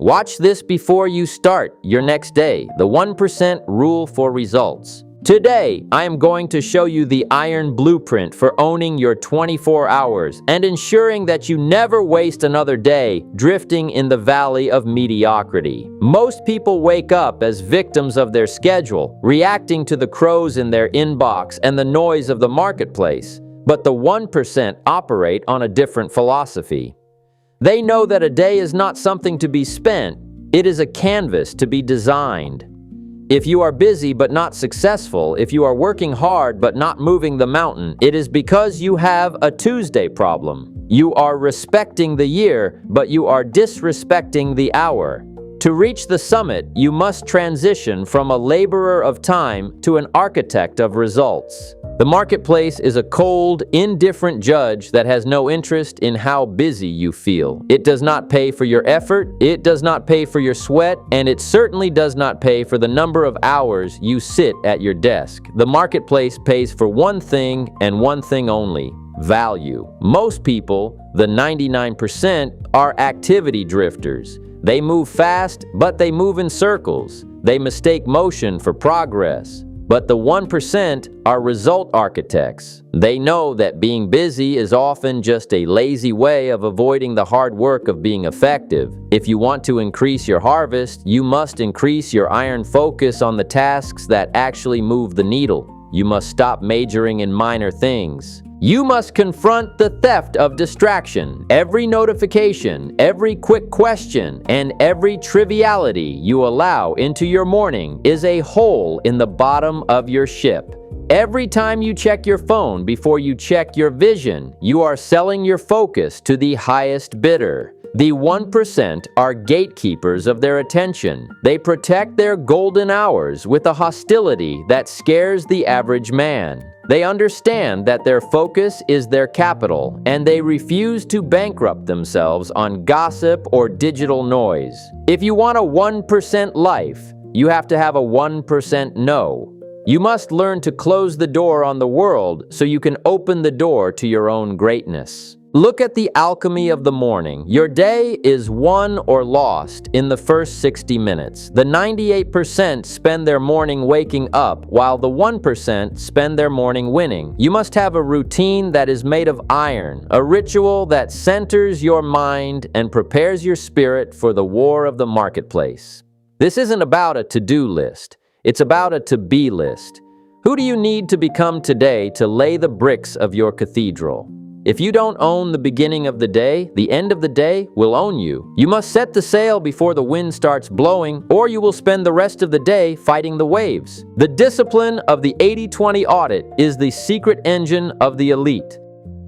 Watch this before you start your next day, the 1% rule for results. Today, I am going to show you the iron blueprint for owning your 24 hours and ensuring that you never waste another day drifting in the valley of mediocrity. Most people wake up as victims of their schedule, reacting to the crows in their inbox and the noise of the marketplace. But the 1% operate on a different philosophy. They know that a day is not something to be spent, it is a canvas to be designed. If you are busy but not successful, if you are working hard but not moving the mountain, it is because you have a Tuesday problem. You are respecting the year, but you are disrespecting the hour. To reach the summit, you must transition from a laborer of time to an architect of results. The marketplace is a cold, indifferent judge that has no interest in how busy you feel. It does not pay for your effort, it does not pay for your sweat, and it certainly does not pay for the number of hours you sit at your desk. The marketplace pays for one thing and one thing only: value. Most people, the 99%, are activity drifters. They move fast, but they move in circles. They mistake motion for progress. But the 1% are result architects. They know that being busy is often just a lazy way of avoiding the hard work of being effective. If you want to increase your harvest, you must increase your iron focus on the tasks that actually move the needle. You must stop majoring in minor things. You must confront the theft of distraction. Every notification, every quick question, and every triviality you allow into your morning is a hole in the bottom of your ship. Every time you check your phone before you check your vision, you are selling your focus to the highest bidder. The 1% are gatekeepers of their attention. They protect their golden hours with a hostility that scares the average man. They understand that their focus is their capital, and they refuse to bankrupt themselves on gossip or digital noise. If you want a 1% life, you have to have a 1% no. You must learn to close the door on the world so you can open the door to your own greatness. Look at the alchemy of the morning. Your day is won or lost in the first 60 minutes. The 98% spend their morning waking up, while the 1% spend their morning winning. You must have a routine that is made of iron, a ritual that centers your mind and prepares your spirit for the war of the marketplace. This isn't about a to-do list. It's about a to-be list. Who do you need to become today to lay the bricks of your cathedral? If you don't own the beginning of the day, the end of the day will own you. You must set the sail before the wind starts blowing, or you will spend the rest of the day fighting the waves. The discipline of the 80-20 audit is the secret engine of the elite.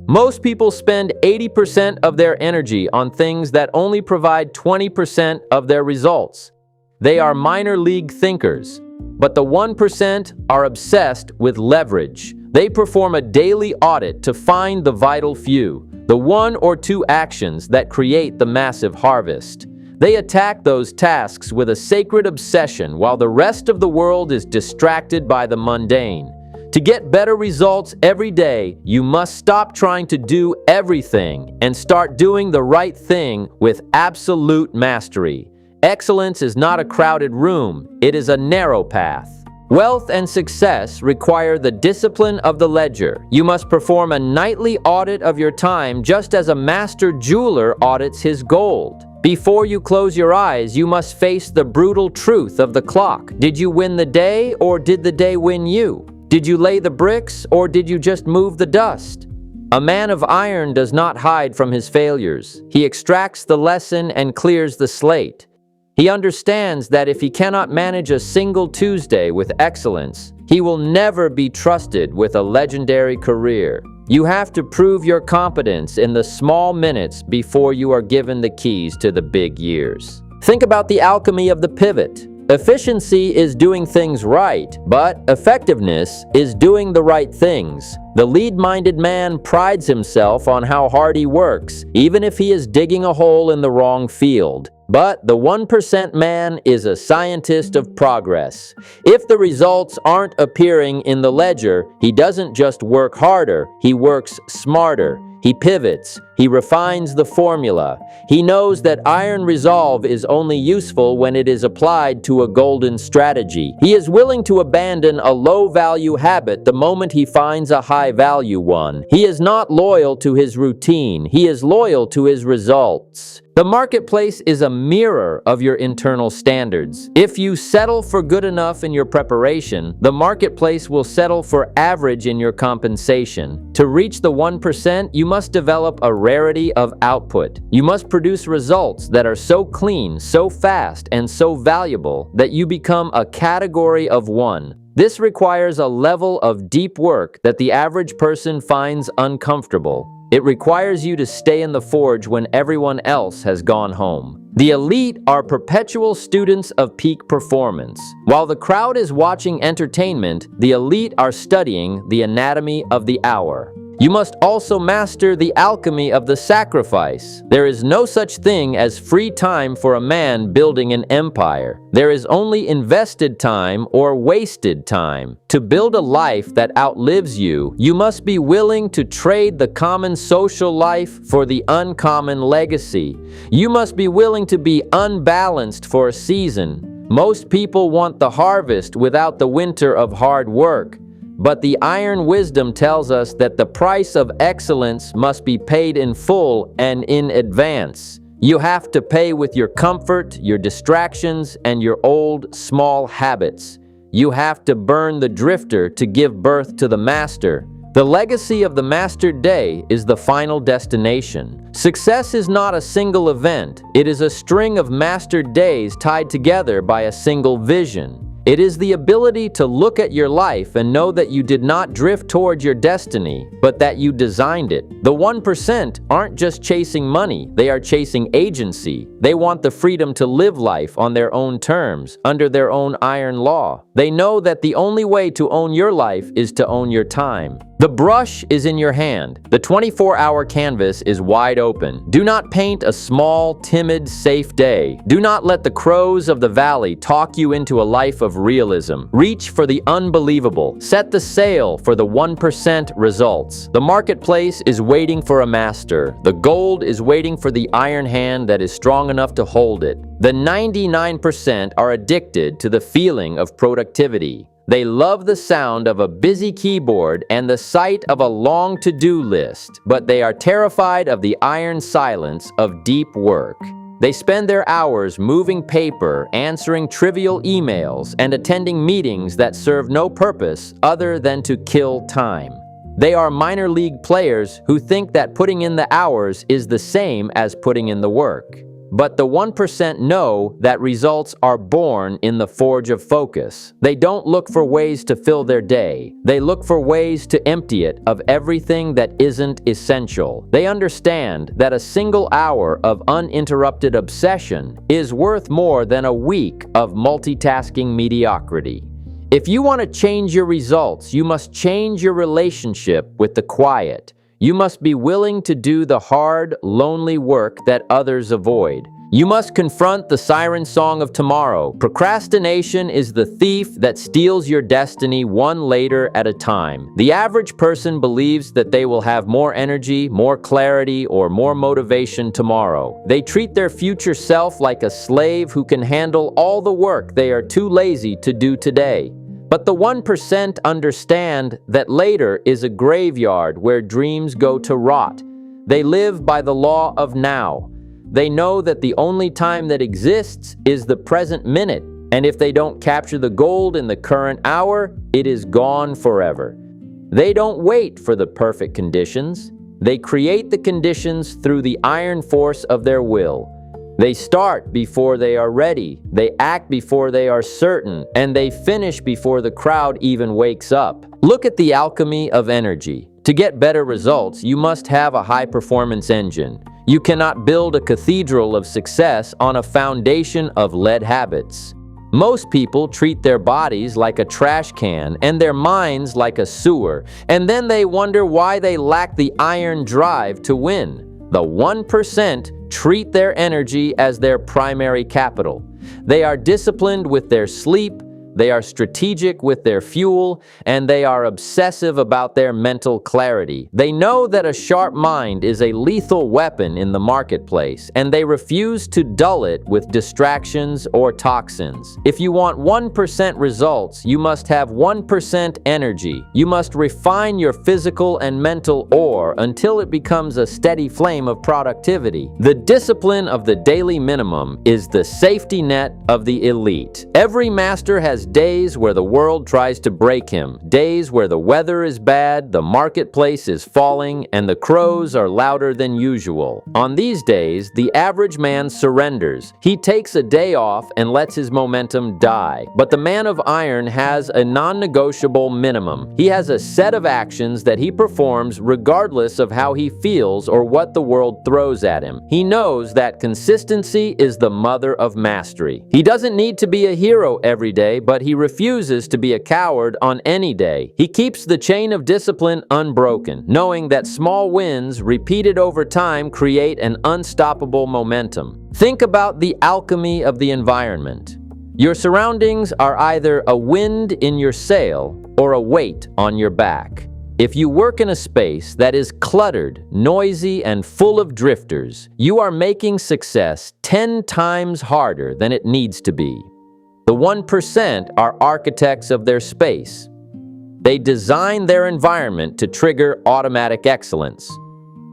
Most people spend 80% of their energy on things that only provide 20% of their results. They are minor league thinkers, but the 1% are obsessed with leverage. They perform a daily audit to find the vital few, the 1 or 2 actions that create the massive harvest. They attack those tasks with a sacred obsession while the rest of the world is distracted by the mundane. To get better results every day, you must stop trying to do everything and start doing the right thing with absolute mastery. Excellence is not a crowded room, it is a narrow path. Wealth and success require the discipline of the ledger. You must perform a nightly audit of your time just as a master jeweler audits his gold. Before you close your eyes, you must face the brutal truth of the clock. Did you win the day, or did the day win you? Did you lay the bricks, or did you just move the dust? A man of iron does not hide from his failures. He extracts the lesson and clears the slate. He understands that if he cannot manage a single Tuesday with excellence, he will never be trusted with a legendary career. You have to prove your competence in the small minutes before you are given the keys to the big years. Think about the alchemy of the pivot. Efficiency is doing things right, but effectiveness is doing the right things. The lead-minded man prides himself on how hard he works, even if he is digging a hole in the wrong field. But the 1% man is a scientist of progress. If the results aren't appearing in the ledger, he doesn't just work harder, he works smarter. He pivots. He refines the formula. He knows that iron resolve is only useful when it is applied to a golden strategy. He is willing to abandon a low-value habit the moment he finds a high-value one. He is not loyal to his routine. He is loyal to his results. The marketplace is a mirror of your internal standards. If you settle for good enough in your preparation, the marketplace will settle for average in your compensation. To reach the 1%, you must develop a rarity of output. You must produce results that are so clean, so fast, and so valuable that you become a category of one. This requires a level of deep work that the average person finds uncomfortable. It requires you to stay in the forge when everyone else has gone home. The elite are perpetual students of peak performance. While the crowd is watching entertainment, the elite are studying the anatomy of the hour. You must also master the alchemy of the sacrifice. There is no such thing as free time for a man building an empire. There is only invested time or wasted time. To build a life that outlives you, you must be willing to trade the common social life for the uncommon legacy. You must be willing to be unbalanced for a season. Most people want the harvest without the winter of hard work. But the iron wisdom tells us that the price of excellence must be paid in full and in advance. You have to pay with your comfort, your distractions, and your old, small habits. You have to burn the drifter to give birth to the master. The legacy of the mastered day is the final destination. Success is not a single event. It is a string of mastered days tied together by a single vision. It is the ability to look at your life and know that you did not drift toward your destiny, but that you designed it. The 1% aren't just chasing money, they are chasing agency. They want the freedom to live life on their own terms, under their own iron law. They know that the only way to own your life is to own your time. The brush is in your hand. The 24-hour canvas is wide open. Do not paint a small, timid, safe day. Do not let the crows of the valley talk you into a life of realism. Reach for the unbelievable. Set the sail for the 1% results. The marketplace is waiting for a master. The gold is waiting for the iron hand that is strong enough to hold it. The 99% are addicted to the feeling of productivity. They love the sound of a busy keyboard and the sight of a long to-do list, but they are terrified of the iron silence of deep work. They spend their hours moving paper, answering trivial emails, and attending meetings that serve no purpose other than to kill time. They are minor league players who think that putting in the hours is the same as putting in the work. But the 1% know that results are born in the forge of focus. They don't look for ways to fill their day. They look for ways to empty it of everything that isn't essential. They understand that a single hour of uninterrupted obsession is worth more than a week of multitasking mediocrity. If you want to change your results, you must change your relationship with the quiet. You must be willing to do the hard, lonely work that others avoid. You must confront the siren song of tomorrow. Procrastination is the thief that steals your destiny one later at a time. The average person believes that they will have more energy, more clarity, or more motivation tomorrow. They treat their future self like a slave who can handle all the work they are too lazy to do today. But the 1% understand that later is a graveyard where dreams go to rot. They live by the law of now. They know that the only time that exists is the present minute, and if they don't capture the gold in the current hour, it is gone forever. They don't wait for the perfect conditions. They create the conditions through the iron force of their will. They start before they are ready, they act before they are certain, and they finish before the crowd even wakes up. Look at the alchemy of energy. To get better results, you must have a high-performance engine. You cannot build a cathedral of success on a foundation of lead habits. Most people treat their bodies like a trash can and their minds like a sewer, and then they wonder why they lack the iron drive to win. The 1% treat their energy as their primary capital. They are disciplined with their sleep, they are strategic with their fuel, and they are obsessive about their mental clarity. They know that a sharp mind is a lethal weapon in the marketplace, and they refuse to dull it with distractions or toxins. If you want 1% results, you must have 1% energy. You must refine your physical and mental ore until it becomes a steady flame of productivity. The discipline of the daily minimum is the safety net of the elite. Every master has days where the world tries to break him, days where the weather is bad, the marketplace is falling, and the crows are louder than usual. On these days, the average man surrenders. He takes a day off and lets his momentum die. But the man of iron has a non-negotiable minimum. He has a set of actions that he performs regardless of how he feels or what the world throws at him. He knows that consistency is the mother of mastery. He doesn't need to be a hero every day, but he refuses to be a coward on any day. He keeps the chain of discipline unbroken, knowing that small wins repeated over time create an unstoppable momentum. Think about the alchemy of the environment. Your surroundings are either a wind in your sail or a weight on your back. If you work in a space that is cluttered, noisy, and full of drifters, you are making success 10 times harder than it needs to be. The 1% are architects of their space. They design their environment to trigger automatic excellence.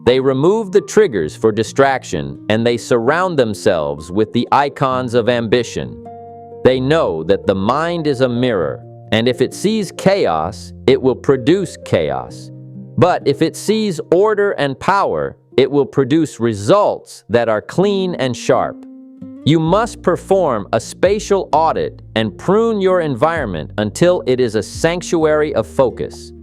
They remove the triggers for distraction, and they surround themselves with the icons of ambition. They know that the mind is a mirror, and if it sees chaos, it will produce chaos. But if it sees order and power, it will produce results that are clean and sharp. You must perform a spatial audit and prune your environment until it is a sanctuary of focus.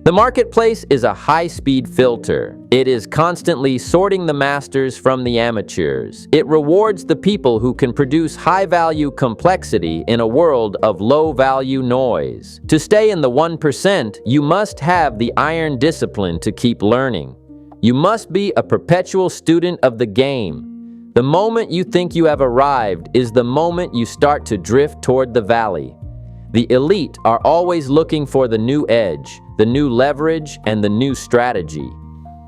The marketplace is a high-speed filter. It is constantly sorting the masters from the amateurs. It rewards the people who can produce high-value complexity in a world of low-value noise. To stay in the 1%, you must have the iron discipline to keep learning. You must be a perpetual student of the game. The moment you think you have arrived is the moment you start to drift toward the valley. The elite are always looking for the new edge, the new leverage, and the new strategy.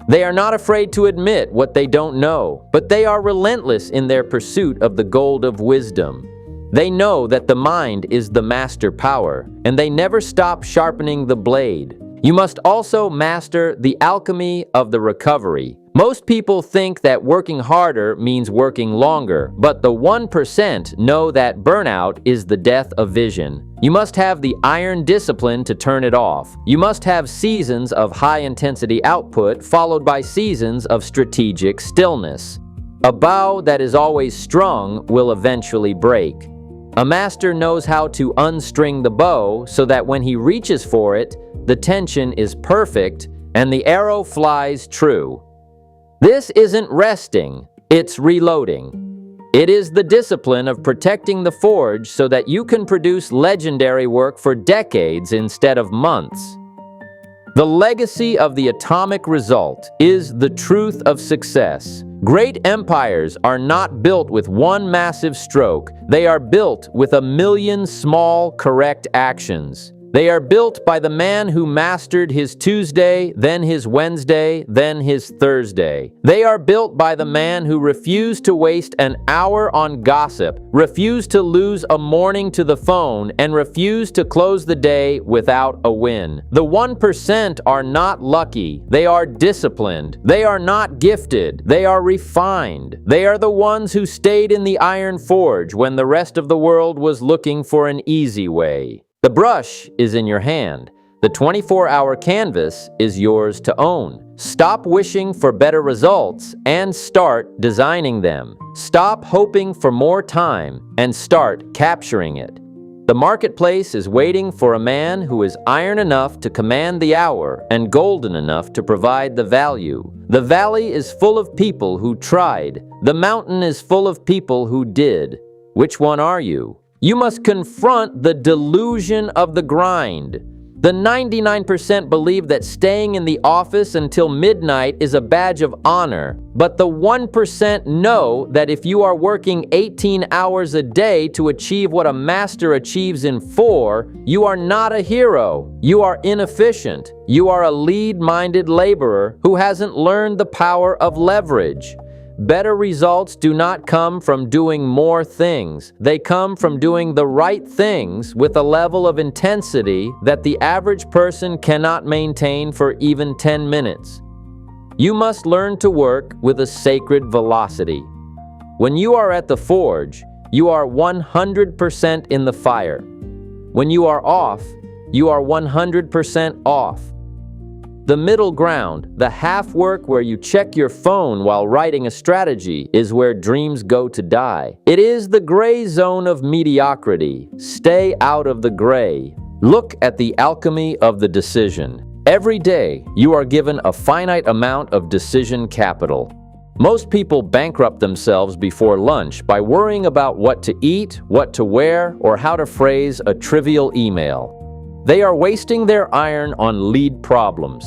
They are not afraid to admit what they don't know, but they are relentless in their pursuit of the gold of wisdom. They know that the mind is the master power, and they never stop sharpening the blade. You must also master the alchemy of the recovery. Most people think that working harder means working longer, but the 1% know that burnout is the death of vision. You must have the iron discipline to turn it off. You must have seasons of high-intensity output followed by seasons of strategic stillness. A bow that is always strung will eventually break. A master knows how to unstring the bow so that when he reaches for it, the tension is perfect and the arrow flies true. This isn't resting, it's reloading. It is the discipline of protecting the forge so that you can produce legendary work for decades instead of months. The legacy of the atomic result is the truth of success. Great empires are not built with one massive stroke. They are built with a million small, correct actions. They are built by the man who mastered his Tuesday, then his Wednesday, then his Thursday. They are built by the man who refused to waste an hour on gossip, refused to lose a morning to the phone, and refused to close the day without a win. The 1% are not lucky. They are disciplined. They are not gifted. They are refined. They are the ones who stayed in the iron forge when the rest of the world was looking for an easy way. The brush is in your hand. The 24-hour canvas is yours to own. Stop wishing for better results and start designing them. Stop hoping for more time and start capturing it. The marketplace is waiting for a man who is iron enough to command the hour and golden enough to provide the value. The valley is full of people who tried. The mountain is full of people who did. Which one are you? You must confront the delusion of the grind. The 99% believe that staying in the office until midnight is a badge of honor, but the 1% know that if you are working 18 hours a day to achieve what a master achieves in 4, you are not a hero. You are inefficient. You are a lead-minded laborer who hasn't learned the power of leverage. Better results do not come from doing more things. They come from doing the right things with a level of intensity that the average person cannot maintain for even 10 minutes. You must learn to work with a sacred velocity. When you are at the forge, you are 100% in the fire. When you are off, you are 100% off. The middle ground, the half work where you check your phone while writing a strategy, is where dreams go to die. It is the gray zone of mediocrity. Stay out of the gray. Look at the alchemy of the decision. Every day, you are given a finite amount of decision capital. Most people bankrupt themselves before lunch by worrying about what to eat, what to wear, or how to phrase a trivial email. They are wasting their iron on lead problems.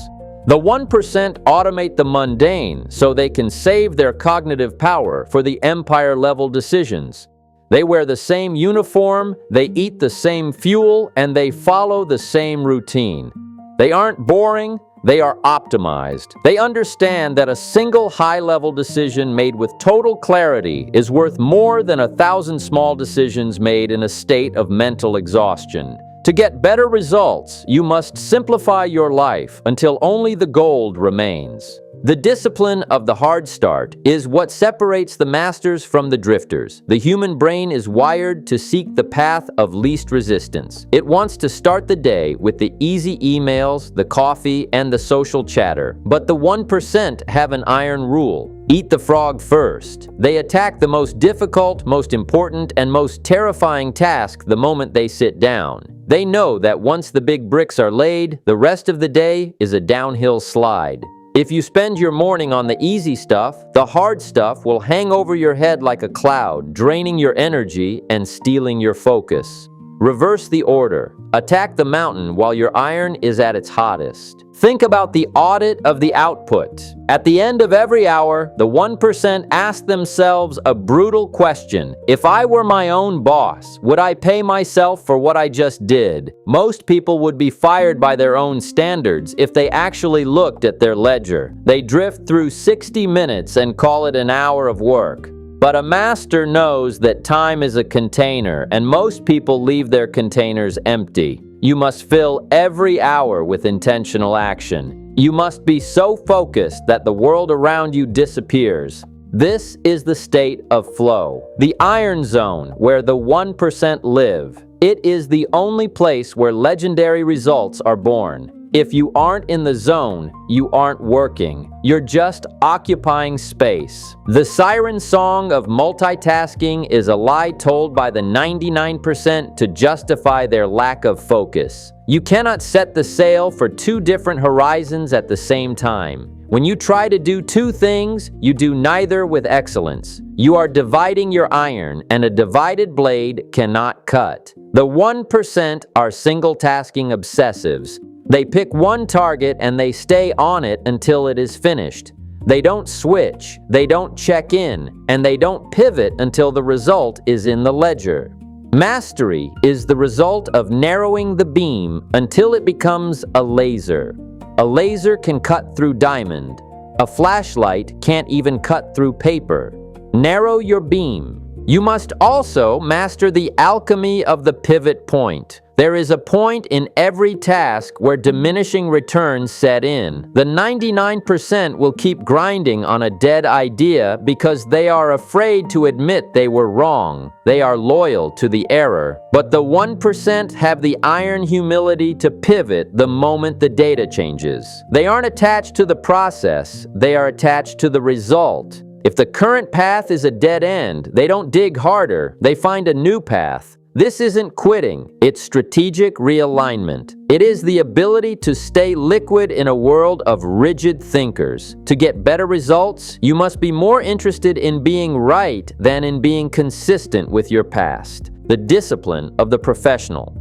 The 1% automate the mundane so they can save their cognitive power for the empire-level decisions. They wear the same uniform, they eat the same fuel, and they follow the same routine. They aren't boring, they are optimized. They understand that a single high-level decision made with total clarity is worth more than 1,000 small decisions made in a state of mental exhaustion. To get better results, you must simplify your life until only the gold remains. The discipline of the hard start is what separates the masters from the drifters. The human brain is wired to seek the path of least resistance. It wants to start the day with the easy emails, the coffee, and the social chatter. But the 1% have an iron rule. Eat the frog first. They attack the most difficult, most important, and most terrifying task the moment they sit down. They know that once the big bricks are laid, the rest of the day is a downhill slide. If you spend your morning on the easy stuff, the hard stuff will hang over your head like a cloud, draining your energy and stealing your focus. Reverse the order. Attack the mountain while your iron is at its hottest. Think about the audit of the output. At the end of every hour, the 1% ask themselves a brutal question. If I were my own boss, would I pay myself for what I just did? Most people would be fired by their own standards if they actually looked at their ledger. They drift through 60 minutes and call it an hour of work. But a master knows that time is a container, and most people leave their containers empty. You must fill every hour with intentional action. You must be so focused that the world around you disappears. This is the state of flow, the iron zone where the 1% live. It is the only place where legendary results are born. If you aren't in the zone, you aren't working. You're just occupying space. The siren song of multitasking is a lie told by the 99% to justify their lack of focus. You cannot set the sail for 2 different horizons at the same time. When you try to do 2 things, you do neither with excellence. You are dividing your iron, and a divided blade cannot cut. The 1% are single-tasking obsessives. They pick one target and they stay on it until it is finished. They don't switch, they don't check in, and they don't pivot until the result is in the ledger. Mastery is the result of narrowing the beam until it becomes a laser. A laser can cut through diamond. A flashlight can't even cut through paper. Narrow your beam. You must also master the alchemy of the pivot point. There is a point in every task where diminishing returns set in. The 99% will keep grinding on a dead idea because they are afraid to admit they were wrong. They are loyal to the error. But the 1% have the iron humility to pivot the moment the data changes. They aren't attached to the process, they are attached to the result. If the current path is a dead end, they don't dig harder, they find a new path. This isn't quitting, it's strategic realignment. It is the ability to stay liquid in a world of rigid thinkers. To get better results, you must be more interested in being right than in being consistent with your past. The discipline of the professional.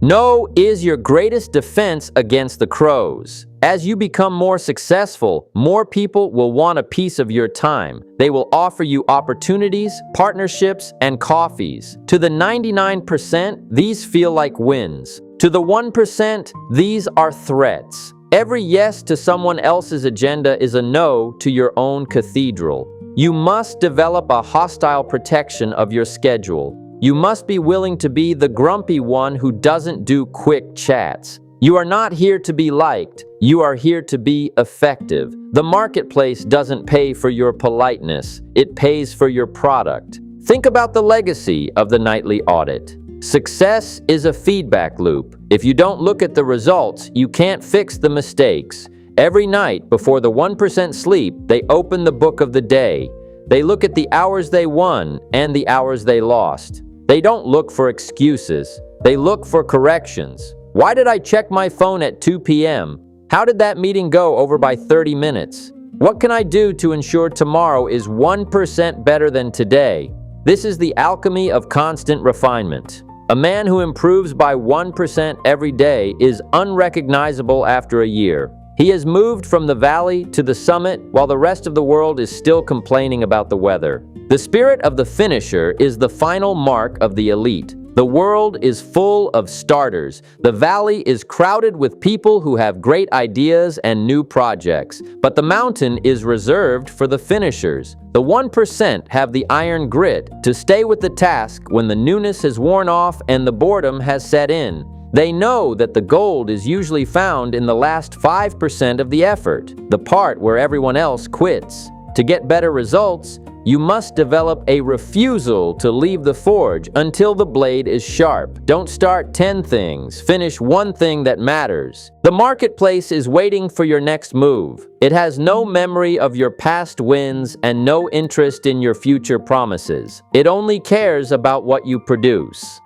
No is your greatest defense against the crows. As you become more successful, more people will want a piece of your time. They will offer you opportunities, partnerships, and coffees. To the 99%, these feel like wins. To the 1%, these are threats. Every yes to someone else's agenda is a no to your own cathedral. You must develop a hostile protection of your schedule. You must be willing to be the grumpy one who doesn't do quick chats. You are not here to be liked. You are here to be effective. The marketplace doesn't pay for your politeness. It pays for your product. Think about the legacy of the nightly audit. Success is a feedback loop. If you don't look at the results, you can't fix the mistakes. Every night before the 1% sleep, they open the book of the day. They look at the hours they won and the hours they lost. They don't look for excuses. They look for corrections. Why did I check my phone at 2 p.m.? How did that meeting go over by 30 minutes? What can I do to ensure tomorrow is 1% better than today? This is the alchemy of constant refinement. A man who improves by 1% every day is unrecognizable after a year. He has moved from the valley to the summit while the rest of the world is still complaining about the weather. The spirit of the finisher is the final mark of the elite. The world is full of starters. The valley is crowded with people who have great ideas and new projects. But the mountain is reserved for the finishers. The 1% have the iron grit to stay with the task when the newness has worn off and the boredom has set in. They know that the gold is usually found in the last 5% of the effort, the part where everyone else quits. To get better results, you must develop a refusal to leave the forge until the blade is sharp. Don't start 10 things, finish one thing that matters. The marketplace is waiting for your next move. It has no memory of your past wins and no interest in your future promises. It only cares about what you produce.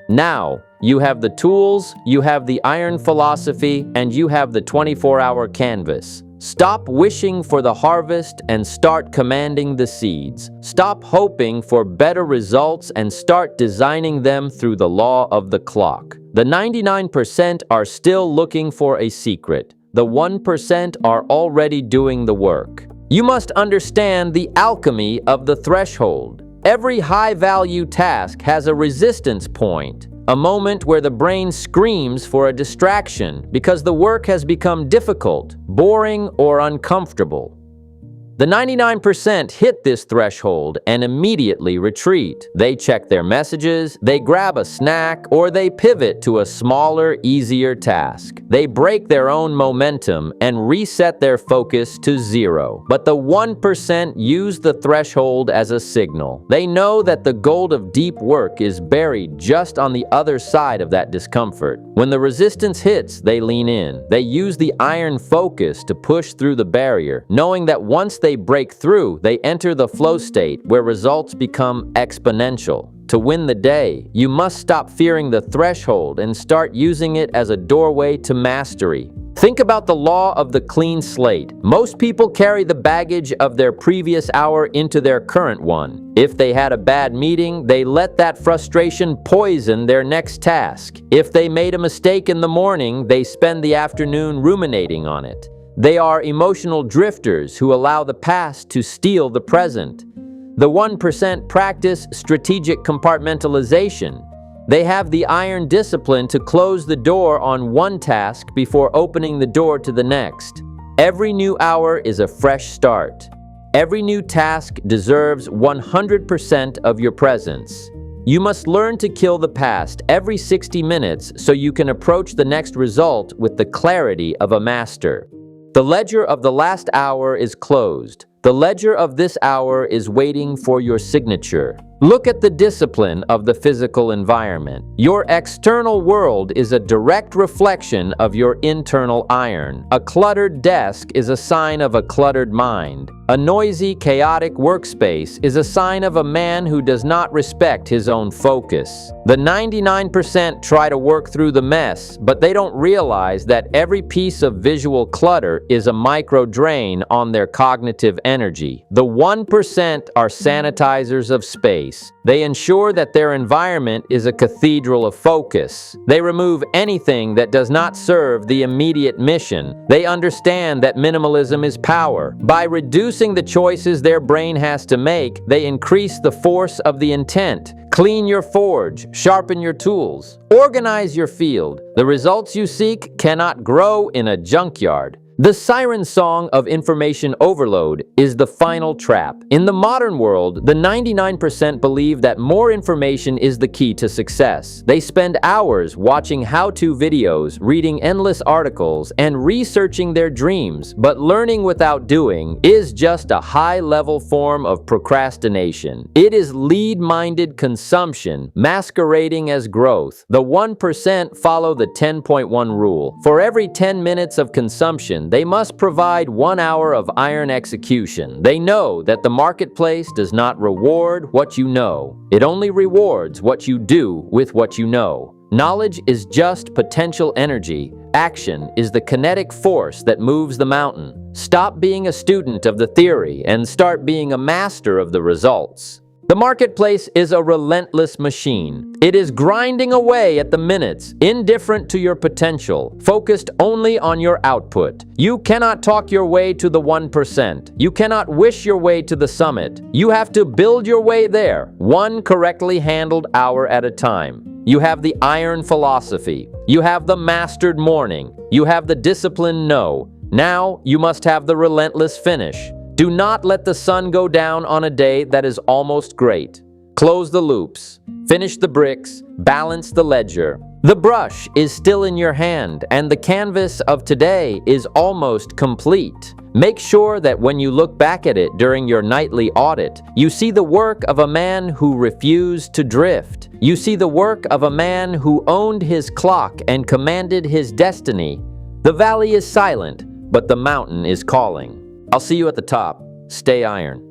Now, you have the tools, you have the iron philosophy, and you have the 24-hour canvas. Stop wishing for the harvest and start commanding the seeds. Stop hoping for better results and start designing them through the law of the clock. The 99% are still looking for a secret. The 1% are already doing the work. You must understand the alchemy of the threshold. Every high-value task has a resistance point, a moment where the brain screams for a distraction because the work has become difficult, boring, or uncomfortable. The 99% hit this threshold and immediately retreat. They check their messages, they grab a snack, or they pivot to a smaller, easier task. They break their own momentum and reset their focus to 0. But the 1% use the threshold as a signal. They know that the gold of deep work is buried just on the other side of that discomfort. When the resistance hits, they lean in. They use the iron focus to push through the barrier, knowing that once they break through, they enter the flow state where results become exponential. To win the day, you must stop fearing the threshold and start using it as a doorway to mastery. Think about the law of the clean slate. Most people carry the baggage of their previous hour into their current one. If they had a bad meeting, they let that frustration poison their next task. If they made a mistake in the morning, they spend the afternoon ruminating on it. They are emotional drifters who allow the past to steal the present. The 1% practice strategic compartmentalization. They have the iron discipline to close the door on one task before opening the door to the next. Every new hour is a fresh start. Every new task deserves 100% of your presence. You must learn to kill the past every 60 minutes so you can approach the next result with the clarity of a master. The ledger of the last hour is closed. The ledger of this hour is waiting for your signature. Look at the discipline of the physical environment. Your external world is a direct reflection of your internal iron. A cluttered desk is a sign of a cluttered mind. A noisy, chaotic workspace is a sign of a man who does not respect his own focus. The 99% try to work through the mess, but they don't realize that every piece of visual clutter is a micro drain on their cognitive energy. The 1% are sanitizers of space. pace. They ensure that their environment is a cathedral of focus. They remove anything that does not serve the immediate mission. They understand that minimalism is power. By reducing the choices their brain has to make, they increase the force of the intent. Clean your forge, sharpen your tools, organize your field. The results you seek cannot grow in a junkyard. The siren song of information overload is the final trap. In the modern world, the 99% believe that more information is the key to success. They spend hours watching how-to videos, reading endless articles, and researching their dreams, but learning without doing is just a high-level form of procrastination. It is lead-minded consumption masquerading as growth. The 1% follow the 10.1 rule. For every 10 minutes of consumption, they must provide 1 hour of iron execution. They know that the marketplace does not reward what you know. It only rewards what you do with what you know. Knowledge is just potential energy. Action is the kinetic force that moves the mountain. Stop being a student of the theory and start being a master of the results. The marketplace is a relentless machine. It is grinding away at the minutes, indifferent to your potential, focused only on your output. You cannot talk your way to the 1%. You cannot wish your way to the summit. You have to build your way there, one correctly handled hour at a time. You have the iron philosophy. You have the mastered morning. You have the disciplined no. Now you must have the relentless finish. Do not let the sun go down on a day that is almost great. Close the loops, finish the bricks, balance the ledger. The brush is still in your hand, and the canvas of today is almost complete. Make sure that when you look back at it during your nightly audit, you see the work of a man who refused to drift. You see the work of a man who owned his clock and commanded his destiny. The valley is silent, but the mountain is calling. I'll see you at the top. Stay iron.